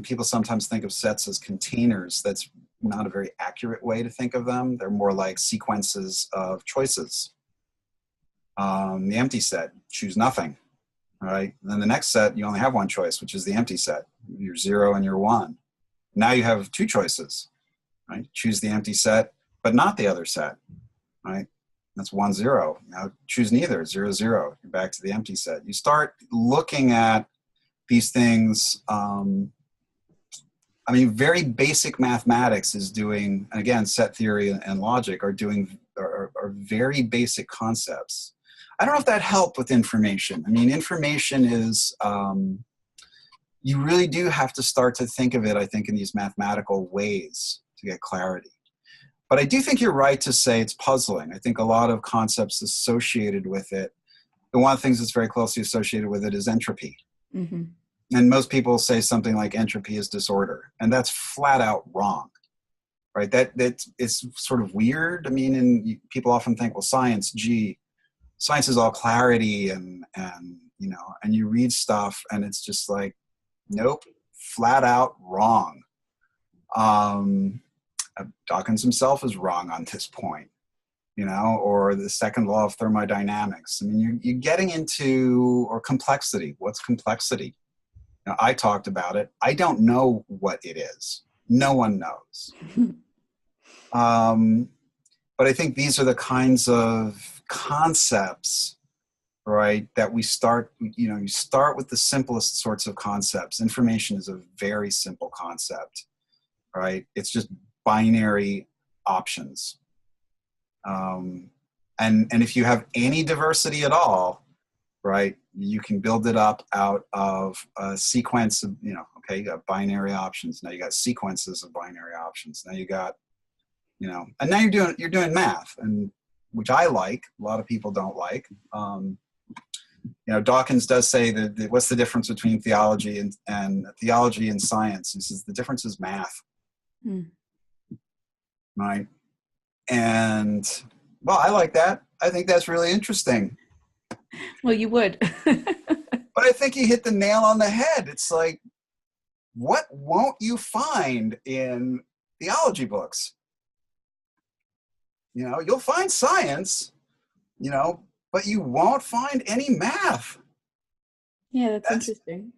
People sometimes think of sets as containers. That's not a very accurate way to think of them. They're more like sequences of choices. The empty set, choose nothing. All right. And then the next set, you only have one choice, which is the empty set. You're 0 and you're 1. Now you have two choices, right? Choose the empty set, but not the other set, right? That's 1, 0. Now choose neither, 0, 0. You're back to the empty set. You start looking at these things. Very basic mathematics is doing, and again, set theory and logic are very basic concepts. I don't know if that helped with information. Information is, you really do have to start to think of it, I think, in these mathematical ways to get clarity. But I do think you're right to say it's puzzling. I think a lot of concepts associated with it, and one of the things that's very closely associated with it is entropy. Mm-hmm. And most people say something like entropy is disorder, and that's flat out wrong, right? That it's sort of weird. And people often think, well, science is all clarity and you read stuff and it's just like, nope, flat out wrong. Dawkins himself is wrong on this point, or the second law of thermodynamics. You're getting into, or complexity. What's complexity? I talked about it. I don't know what it is. No one knows. But I think these are the kinds of concepts, right, that we start, you start with the simplest sorts of concepts. Information is a very simple concept, right? It's just binary options. And if you have any diversity at all, right, you can build it up out of a sequence of, okay, you got binary options. Now you got sequences of binary options. Now you got And now you're doing math, and which I like. A lot of people don't like. Dawkins does say that what's the difference between theology and science? He says the difference is math. Right. And well, I like that. I think that's really interesting. Well, you would. But I think you hit the nail on the head. It's like, what won't you find in theology books? You'll find science, but you won't find any math. Yeah, that's interesting.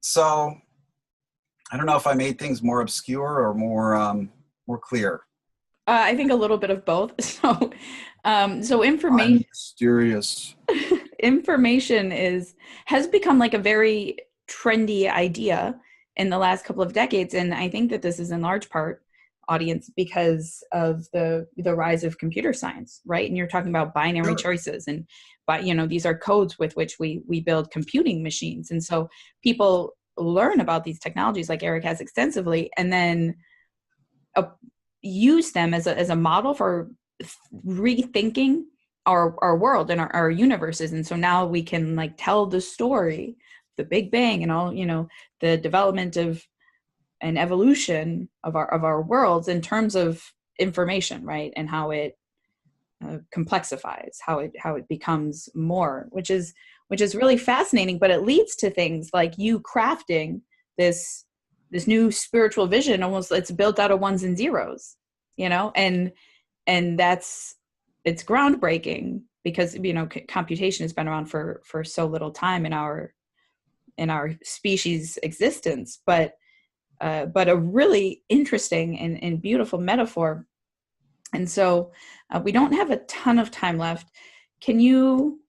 So I don't know if I made things more obscure or more clear. I think a little bit of both. So information. I'm mysterious. Information has become like a very trendy idea in the last couple of decades, and I think that this is in large part, audience, because of the rise of computer science, right? And you're talking about binary choices, but these are codes with which we build computing machines, and so people learn about these technologies, like Eric has extensively, and then use them as a model for rethinking our world and our universes. And so now we can like tell the story, the Big Bang and all, the development of an evolution of our worlds in terms of information, right? And how it complexifies, how it becomes more, which is really fascinating. But it leads to things like you crafting this new spiritual vision. Almost, it's built out of ones and zeros, and it's groundbreaking because computation has been around for so little time in our species existence, but a really interesting and beautiful metaphor. And so we don't have a ton of time left. Can you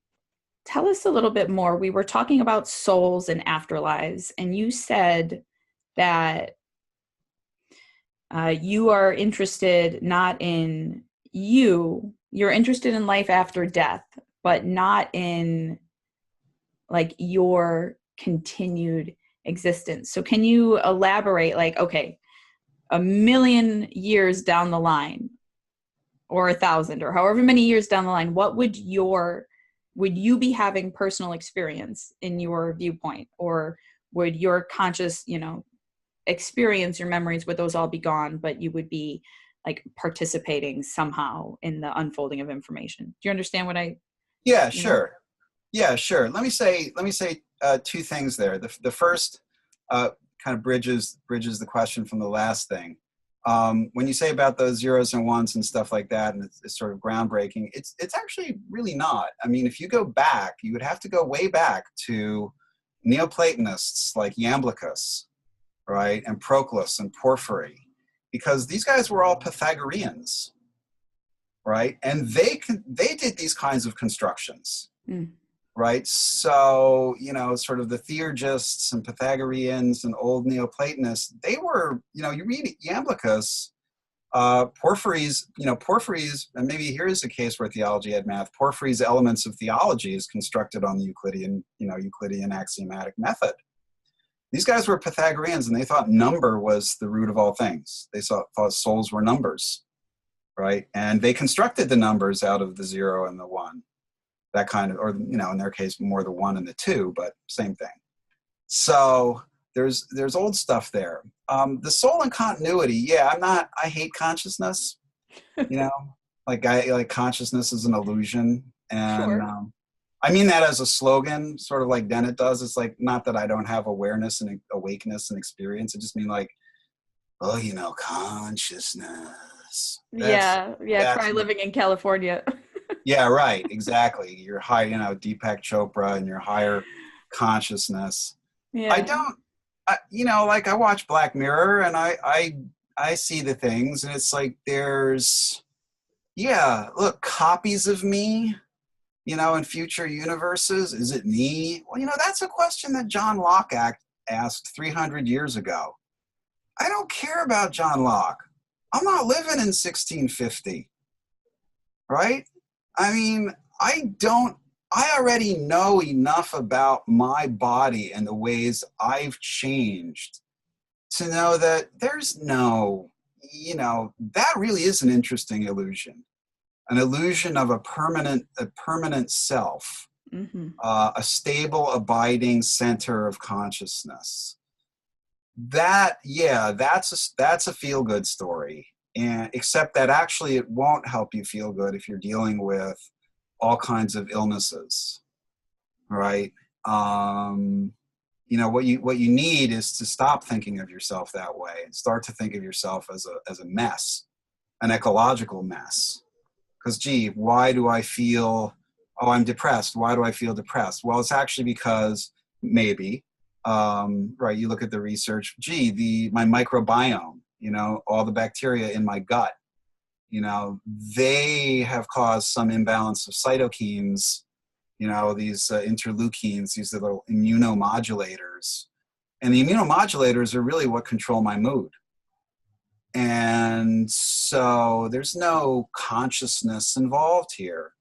tell us a little bit more? We were talking about souls and afterlives, and you said that you are interested not in you're interested in life after death, but not in like your continued existence. So can you elaborate, like, okay, 1,000,000 years down the line, or 1,000, or however many years down the line, what would you be having personal experience in your viewpoint, or would your conscious, experience, your memories, would those all be gone, but you would be like participating somehow in the unfolding of information? Do you understand what I? Yeah, sure. Yeah, sure. Let me say two things there. The first kind of bridges the question from the last thing. When you say about those zeros and ones and stuff like that, and it's sort of groundbreaking, it's actually really not. I mean, if you go back, you would have to go way back to Neoplatonists like Iamblichus, right, and Proclus and Porphyry, because these guys were all Pythagoreans, right, and they did these kinds of constructions. Right. So, sort of the theurgists and Pythagoreans and old Neoplatonists, they were, you read Iamblichus, Porphyry's, and maybe here's a case where theology had math. Porphyry's Elements of Theology is constructed on the Euclidean axiomatic method. These guys were Pythagoreans, and they thought number was the root of all things. They thought souls were numbers, right? And they constructed the numbers out of the 0 and the 1. That kind of, or, in their case, more the 1 and the 2, but same thing. So there's old stuff there. The soul and continuity, yeah, I hate consciousness, like consciousness is an illusion. And Sure. I mean that as a slogan, sort of like Dennett does. It's like, not that I don't have awareness and awakeness and experience. I just mean like, consciousness. Try living in California. Yeah, right. Exactly. Your high, Deepak Chopra and your higher consciousness. Yeah. I don't, like I watch Black Mirror and I see the things, and it's like look, copies of me, in future universes. Is it me? Well, that's a question that John Locke asked 300 years ago. I don't care about John Locke. I'm not living in 1650, right? I mean, I already know enough about my body and the ways I've changed to know that there's no, you know, that really is an interesting illusion, an illusion of a permanent self, Mm-hmm. a stable, abiding center of consciousness. That, yeah, that's a feel-good story. And except that actually it won't help you feel good if you're dealing with all kinds of illnesses, right? You know, what you need is to stop thinking of yourself that way and start to think of yourself as a mess, an ecological mess. Because, gee, why do I feel, oh, I'm depressed? Why do I feel depressed? Well, it's actually because maybe, right, you look at the research, gee, my microbiome, you know, all the bacteria in my gut, you know, they have caused some imbalance of cytokines, you know, these interleukins, these little immunomodulators. And the immunomodulators are really what control my mood. And so there's no consciousness involved here.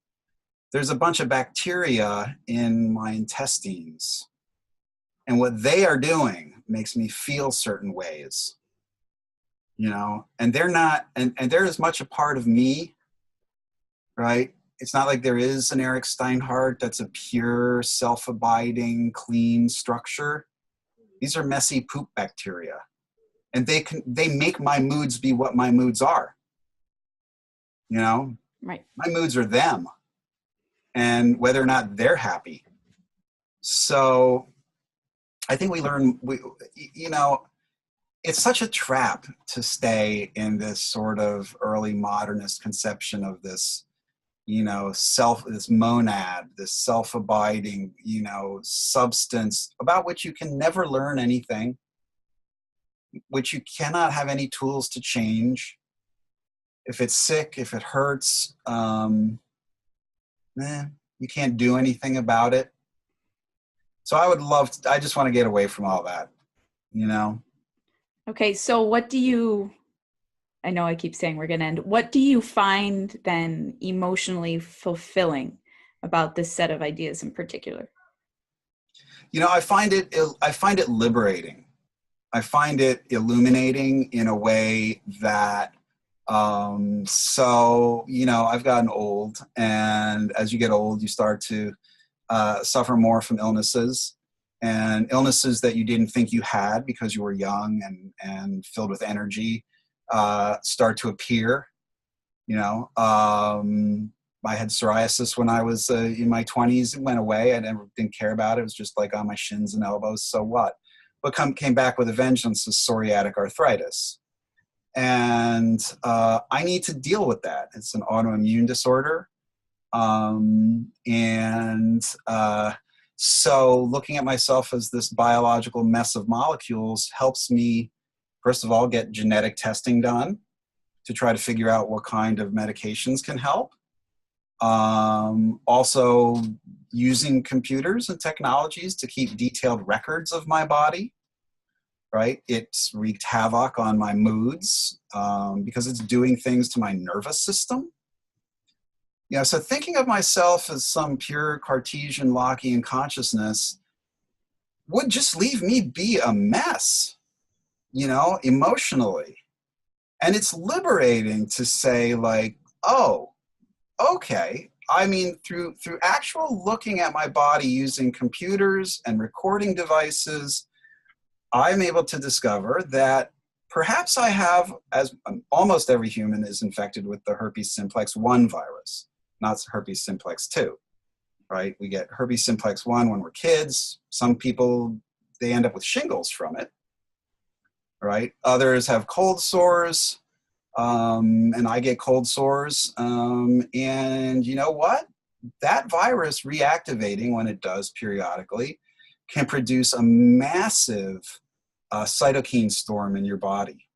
There's a bunch of bacteria in my intestines. And what they are doing makes me feel certain ways, you know, and they're not, and they're as much a part of me, right? It's not like there is an Eric Steinhart that's a pure, self-abiding, clean structure. These are messy poop bacteria. And they make my moods be what my moods are. You know, Right. my moods are them, and whether or not they're happy. So I think you know, it's such a trap to stay in this sort of early modernist conception of this, you know, this monad, this self-abiding, you know, substance about which you can never learn anything, which you cannot have any tools to change. If it's sick, if it hurts, you can't do anything about it. So I just want to get away from all that, you know? Okay, so what do you, I know I keep saying we're going to end, what do you find then emotionally fulfilling about this set of ideas in particular? You know, I find it liberating. I find it illuminating in a way that, so, you know, I've gotten old, and as you get old, you start to suffer more from illnesses, and illnesses that you didn't think you had because you were young and filled with energy start to appear. You know, I had psoriasis when I was in my 20s. It went away. I didn't care about it. It was just like on my shins and elbows. So what? But came back with a vengeance is psoriatic arthritis. And I need to deal with that. It's an autoimmune disorder. So looking at myself as this biological mess of molecules helps me, first of all, get genetic testing done to try to figure out what kind of medications can help. Also using computers and technologies to keep detailed records of my body, right? It's wreaked havoc on my moods because it's doing things to my nervous system. You know, so thinking of myself as some pure Cartesian Lockean consciousness would just leave me be a mess, you know, emotionally. And it's liberating to say like, oh, okay. I mean, through actual looking at my body using computers and recording devices, I'm able to discover that perhaps I have, as almost every human is infected with the herpes simplex 1 virus, not herpes simplex 2, right? We get herpes simplex 1 when we're kids. Some people, they end up with shingles from it, right? Others have cold sores, and I get cold sores. And you know what? That virus reactivating when it does periodically can produce a massive cytokine storm in your body.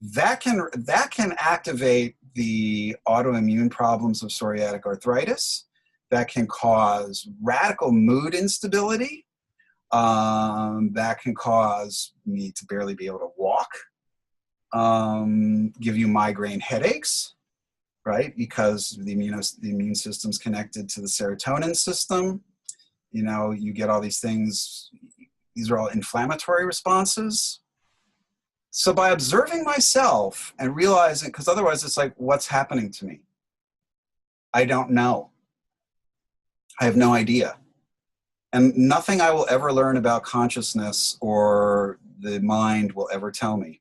That can activate the autoimmune problems of psoriatic arthritis. That can cause radical mood instability. That can cause me to barely be able to walk. Give you migraine headaches, right? Because the immune system's connected to the serotonin system. You know, you get all these things. These are all inflammatory responses. So by observing myself and realizing, because otherwise it's like, what's happening to me? I don't know. I have no idea. And nothing I will ever learn about consciousness or the mind will ever tell me.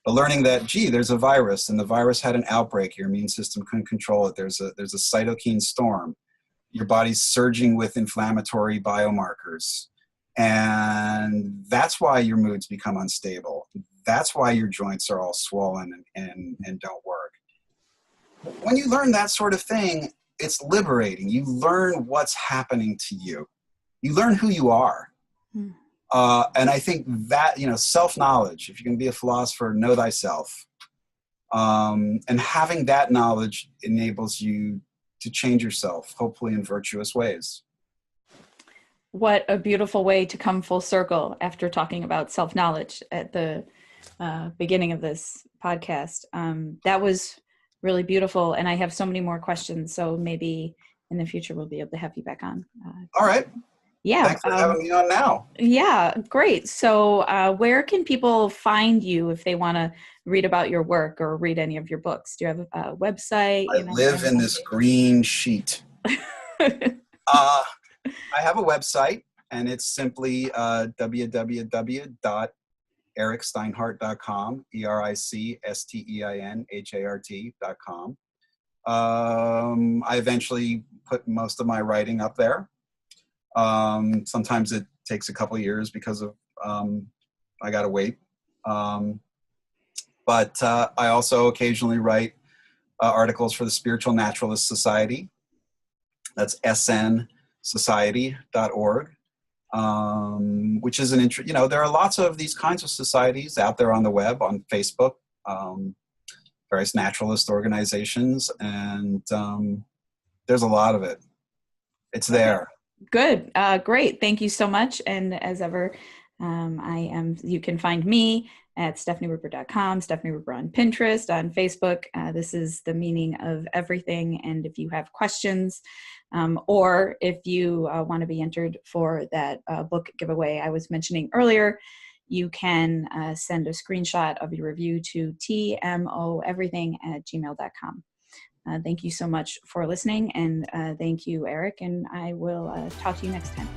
But learning that, gee, there's a virus and the virus had an outbreak. Your immune system couldn't control it. There's a cytokine storm. Your body's surging with inflammatory biomarkers. And that's why your moods become unstable. That's why your joints are all swollen and don't work. When you learn that sort of thing, it's liberating. You learn what's happening to you. You learn who you are. And I think that, self-knowledge, if you're going to be a philosopher, know thyself. And having that knowledge enables you to change yourself, hopefully in virtuous ways. What a beautiful way to come full circle after talking about self-knowledge at the beginning of this podcast. That was really beautiful. And I have so many more questions. So maybe in the future, we'll be able to have you back on. All right. Yeah. Thanks for having me on now. Yeah, great. So where can people find you if they want to read about your work or read any of your books? Do you have a website? I live in this green sheet. I have a website, and it's simply www.ericsteinhart.com, ERICSTEINHART.com. I eventually put most of my writing up there. Sometimes it takes a couple of years because of I gotta wait. But I also occasionally write articles for the Spiritual Naturalist Society. That's snsociety.org, which is there are lots of these kinds of societies out there on the web, on Facebook, various naturalist organizations, and there's a lot of it. It's there. Good. Great. Thank you so much. And as ever, you can find me at stephanirupert.com, Stephanie Rupert on Pinterest, on Facebook. This is the meaning of everything. And if you have questions, or if you want to be entered for that book giveaway I was mentioning earlier, you can send a screenshot of your review to tmoeverything@gmail.com. Thank you so much for listening, and thank you, Eric, and I will talk to you next time.